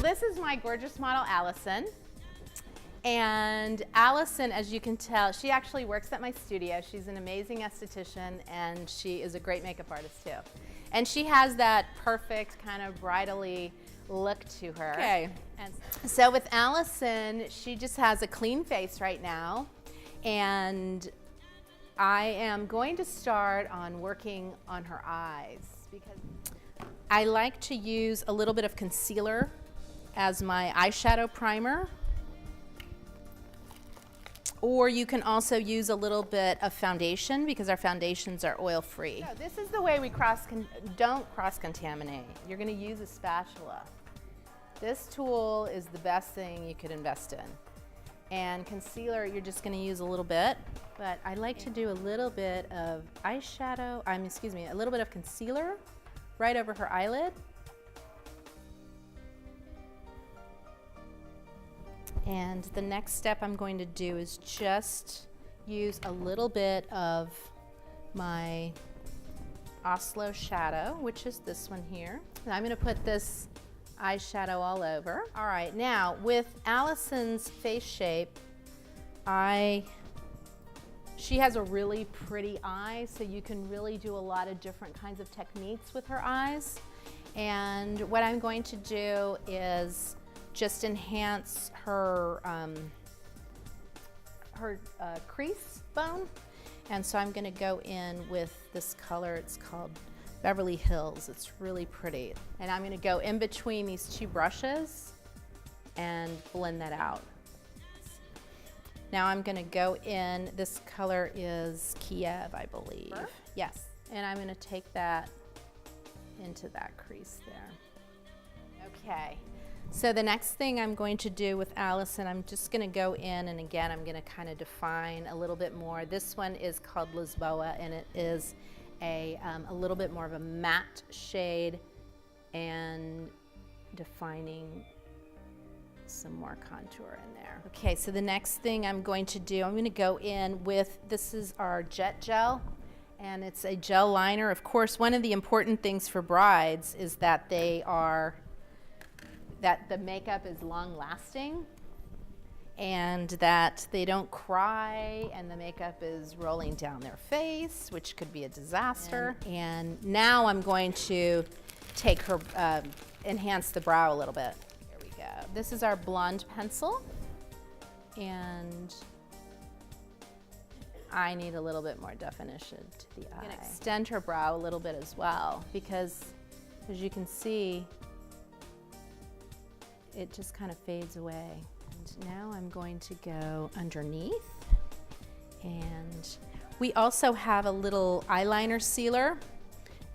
this is my gorgeous model, Allison. And Allison, as you can tell, she actually works at my studio. She's an amazing esthetician, and she is a great makeup artist too. And she has that perfect kind of bridal-y look to her. Okay. And so with Allison, she just has a clean face right now. And I am going to start on working on her eyes because I like to use a little bit of concealer as my eyeshadow primer. Or you can also use a little bit of foundation because our foundations are oil-free. So this is the way we don't cross-contaminate. You're going to use a spatula. This tool is the best thing you could invest in. And concealer, you're just going to use a little bit. But I like to do a little bit of eyeshadow, a little bit of concealer right over her eyelid. And the next step I'm going to do is just use a little bit of my Oslo shadow, which is this one here. And I'm going to put this eyeshadow all over. All right, now with Allison's face shape, she has a really pretty eye, so you can really do a lot of different kinds of techniques with her eyes. And what I'm going to do is just enhance her crease bone. And so I'm gonna go in with this color. It's called Beverly Hills. It's really pretty. And I'm gonna go in between these two brushes and blend that out. Now I'm gonna go in, this color is Kiev, I believe. Sure. Yes, and I'm gonna take that into that crease there. Okay. So the next thing I'm going to do with Allison, I'm just going to go in and again I'm going to kind of define a little bit more. This one is called Lisboa, and it is a little bit more of a matte shade and defining some more contour in there. Okay, so the next thing I'm going to do, I'm going to go in with, this is our Jet Gel, and it's a gel liner. Of course, one of the important things for brides is that that the makeup is long lasting and that they don't cry and the makeup is rolling down their face, which could be a disaster. And now I'm going to take her, enhance the brow a little bit. Here we go. This is our blonde pencil, and I need a little bit more definition to the eye. I'm gonna extend her brow a little bit as well because, as you can see, it just kind of fades away. And now I'm going to go underneath. And we also have a little eyeliner sealer.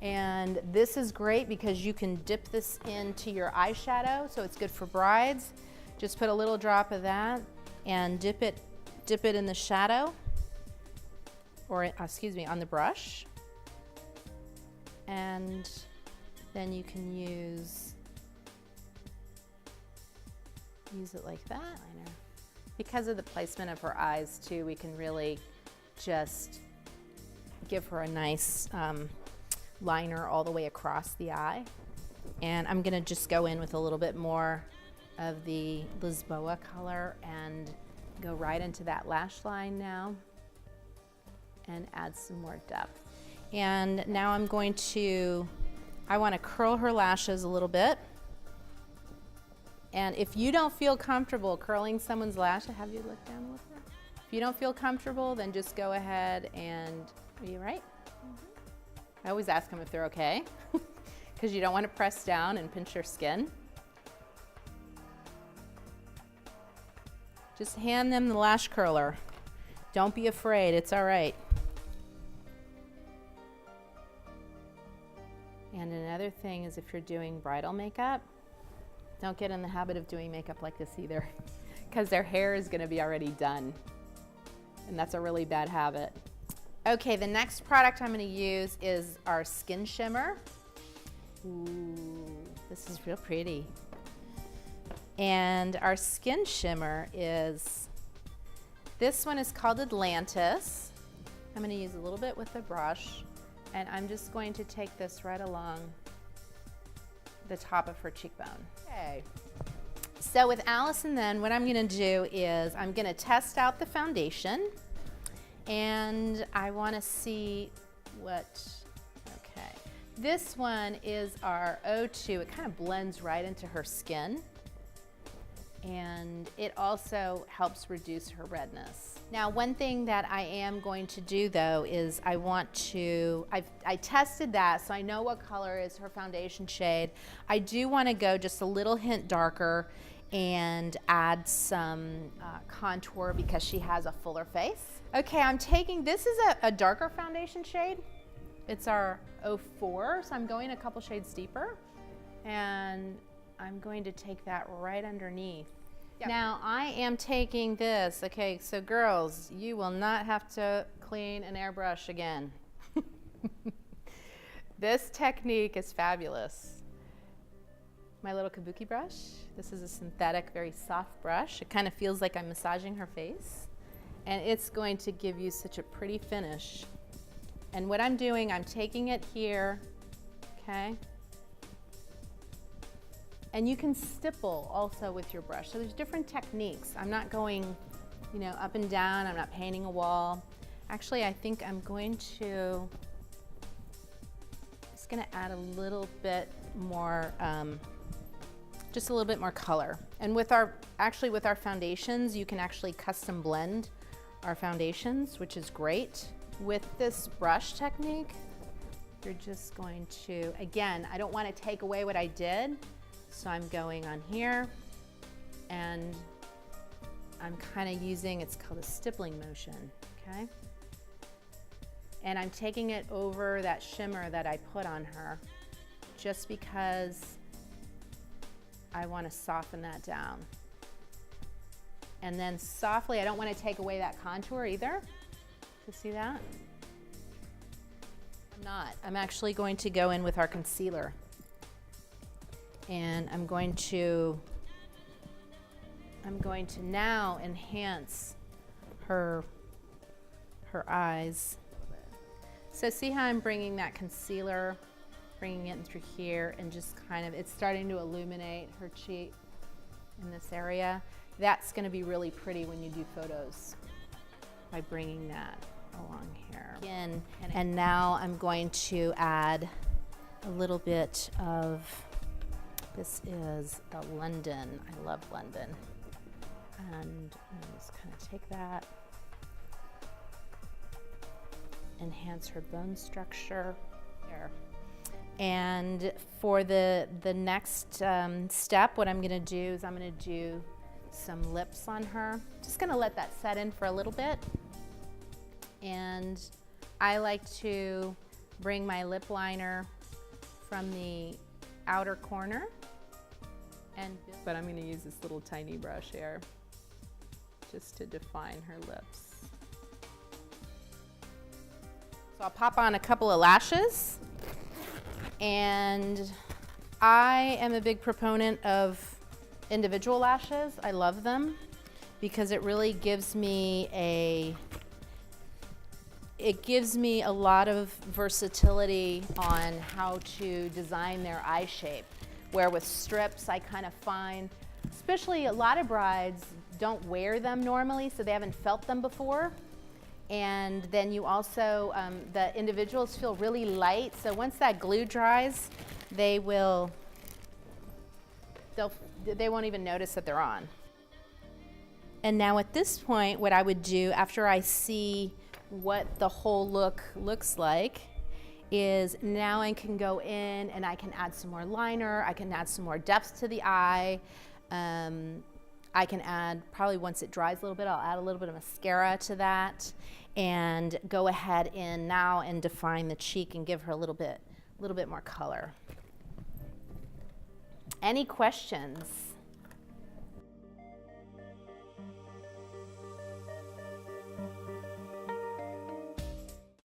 And this is great because you can dip this into your eyeshadow, so it's good for brides. Just put a little drop of that and dip it in the shadow, or excuse me, on the brush. And then you can use it like that. Because of the placement of her eyes too, we can really just give her a nice liner all the way across the eye. And I'm gonna just go in with a little bit more of the Lisboa color and go right into that lash line now and add some more depth. And now I'm going to, I wanna curl her lashes a little bit. And if you don't feel comfortable curling someone's lash, have you looked down with her? If you don't feel comfortable, then just go ahead and, are you right? I always ask them if they're okay, because you don't want to press down and pinch their skin. Just hand them the lash curler. Don't be afraid, it's all right. And another thing is if you're doing bridal makeup, don't get in the habit of doing makeup like this either, because their hair is going to be already done, and that's a really bad habit. Okay, the next product I'm going to use is our Skin Shimmer. Ooh, this is real pretty. And our Skin Shimmer is, this one is called Atlantis. I'm going to use a little bit with the brush, and I'm just going to take this right along the top of her cheekbone. Okay, So with Allison then, what I'm gonna do is I'm gonna test out the foundation, and I wanna see what, okay. This one is our O2. It kind of blends right into her skin, and it also helps reduce her redness. Now, one thing that I am going to do though is I tested that, so I know what color is her foundation shade. I do want to go just a little hint darker and add some contour because she has a fuller face. Okay, I'm taking, this is a darker foundation shade. It's our 04, so I'm going a couple shades deeper, and I'm going to take that right underneath. Yep. Now I am taking this, okay, so girls, you will not have to clean an airbrush again. This technique is fabulous. My little kabuki brush. This is a synthetic, very soft brush. It kind of feels like I'm massaging her face, and it's going to give you such a pretty finish. And what I'm doing, I'm taking it here, okay? And you can stipple also with your brush. So there's different techniques. I'm not going, you know, up and down. I'm not painting a wall. Actually, I think I'm going to, just gonna add a little bit more, just a little bit more color. And with our, actually with our foundations, you can actually custom blend our foundations, which is great. With this brush technique, you're just going to, again, I don't want to take away what I did, so I'm going on here, and I'm kind of using, it's called a stippling motion, okay? And I'm taking it over that shimmer that I put on her, just because I want to soften that down. And then softly, I don't want to take away that contour either. You see that? I'm not. I'm actually going to go in with our concealer. And I'm going to now enhance her eyes. So see how I'm bringing that concealer, bringing it in through here, and just kind of, it's starting to illuminate her cheek in this area. That's going to be really pretty when you do photos by bringing that along here. And now I'm going to add a little bit of, this is a London. I love London. And I'm just kind of take that, enhance her bone structure there. And for the next step, what I'm gonna do is I'm gonna do some lips on her. Just gonna let that set in for a little bit. And I like to bring my lip liner from the outer corner, but I'm gonna use this little tiny brush here just to define her lips. So I'll pop on a couple of lashes, and I am a big proponent of individual lashes. I love them because it really gives me a lot of versatility on how to design their eye shape. Where with strips, I kind of find, especially a lot of brides don't wear them normally, so they haven't felt them before. And then you also, the individuals feel really light, so once that glue dries, they won't even notice that they're on. And now at this point, what I would do after I see what the whole look looks like is now I can go in and I can add some more liner, I can add some more depth to the eye. I can add, probably once it dries a little bit, I'll add a little bit of mascara to that and go ahead in now and define the cheek and give her a little bit more color. Any questions?